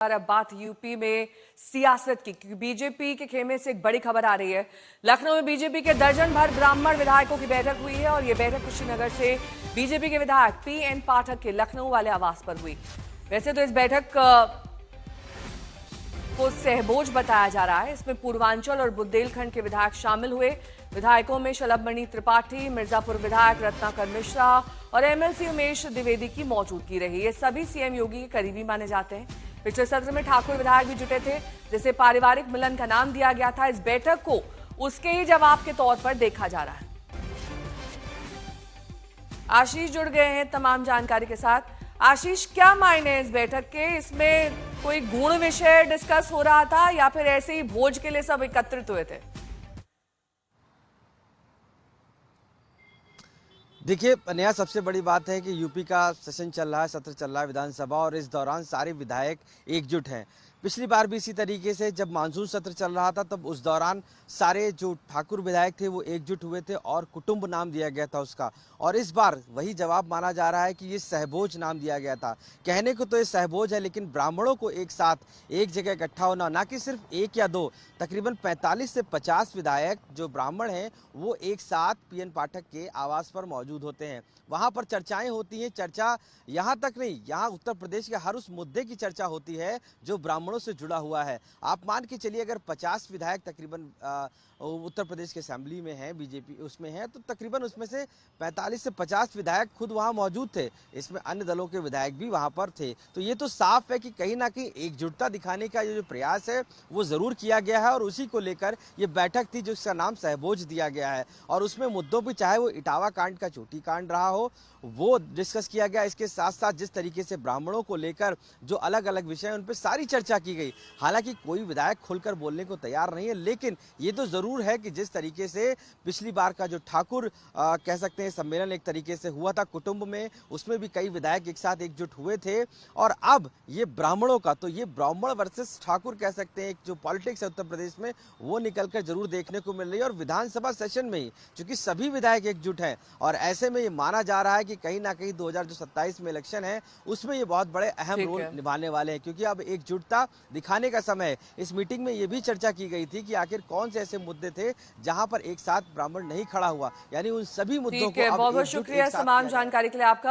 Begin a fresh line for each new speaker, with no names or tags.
और अब बात यूपी में सियासत की, क्योंकि बीजेपी के खेमे से एक बड़ी खबर आ रही है। लखनऊ में बीजेपी के दर्जन भर ब्राह्मण विधायकों की बैठक हुई है और ये बैठक कुशीनगर से बीजेपी के विधायक पीएन पाठक के लखनऊ वाले आवास पर हुई। वैसे तो इस बैठक को सहभोज बताया जा रहा है। इसमें पूर्वांचल और बुंदेलखंड के विधायक शामिल हुए। विधायकों में शलभमणि त्रिपाठी, मिर्जापुर विधायक रत्नाकर मिश्रा और एमएलसी उमेश द्विवेदी की मौजूदगी रही। ये सभी सीएम योगी के करीबी माने जाते हैं। पिछले सत्र में ठाकुर विधायक भी जुटे थे, जिसे पारिवारिक मिलन का नाम दिया गया था। इस बैठक को उसके ही जवाब के तौर पर देखा जा रहा है। आशीष जुड़ गए हैं तमाम जानकारी के साथ। आशीष, क्या मायने इस बैठक के? इसमें कोई गुण विषय डिस्कस हो रहा था या फिर ऐसे ही भोज के लिए सब एकत्रित हुए थे?
देखिए नया सबसे बड़ी बात है कि यूपी का सेशन चल रहा है, सत्र चल रहा है विधानसभा, और इस दौरान सारे विधायक एकजुट हैं। पिछली बार भी इसी तरीके से जब मानसून सत्र चल रहा था तब उस दौरान सारे जो ठाकुर विधायक थे वो एकजुट हुए थे और कुटुंब नाम दिया गया था उसका। और इस बार वही जवाब माना जा रहा है कि ये सहभोज नाम दिया गया था। कहने को तो ये सहभोज है, लेकिन ब्राह्मणों को एक साथ एक जगह इकट्ठा होना, ना कि सिर्फ एक या दो, तकरीबन 45 से 50 विधायक जो ब्राह्मण हैं वो एक साथ पीएन पाठक के आवास पर मौजूद होते हैं। वहां पर चर्चाएं होती हैं। चर्चा यहाँ तक नहीं, यहाँ उत्तर प्रदेश के हर उस मुद्दे की चर्चा होती है जो ब्राह्मणों से जुड़ा हुआ है। आप मान के चलिए अगर 50 विधायक तकरीबन उत्तर प्रदेश के असेंबली में हैं, बीजेपी उसमें है, तो तकरीबन उसमें से 45 से 50 विधायक खुद वहां मौजूद थे। इसमें अन्य दलों के विधायक भी वहां पर थे। तो ये तो साफ है कि कहीं ना कहीं एकजुटता दिखाने का जो प्रयास है वो जरूर किया गया है और उसी को लेकर ये बैठक थी जिसका नाम सहभोज दिया गया है। और उसमें मुद्दों पर चाहे वो इटावा कांड का चोटी कांड रहा हो वो डिस्कस किया गया। इसके साथ साथ जिस तरीके से ब्राह्मणों को लेकर जो अलग अलग विषय हैं उन पर सारी चर्चा की गई। हालांकि कोई विधायक खुलकर बोलने को तैयार नहीं है, लेकिन ये तो जरूर है कि जिस तरीके से पिछली बार का जो ठाकुर कह सकते हैं सम्मेलन एक तरीके से हुआ था कुटुंब में, उसमें भी कई विधायक एक साथ एकजुट हुए थे। और अब ये ब्राह्मणों का, तो ये ब्राह्मण वर्सेस ठाकुर कह सकते हैं, एक जो पॉलिटिक्स है उत्तर प्रदेश में वो निकलकर जरूर देखने को मिल रही है। और विधानसभा सेशन में ही चूंकि सभी विधायक एकजुट हैं और ऐसे में ये माना जा रहा है कि कहीं ना कहीं 2027 में इलेक्शन है उसमें ये बहुत बड़े अहम रोल निभाने वाले हैं, क्योंकि अब एकजुटता दिखाने का समय है। इस मीटिंग में ये भी चर्चा की गई थी कि आखिर कौन से ऐसे मुद्दे थे जहां पर एक साथ ब्राह्मण नहीं खड़ा हुआ, यानी उन सभी मुद्दों को
बहुत बहुत शुक्रिया तमाम जानकारी के लिए आपका।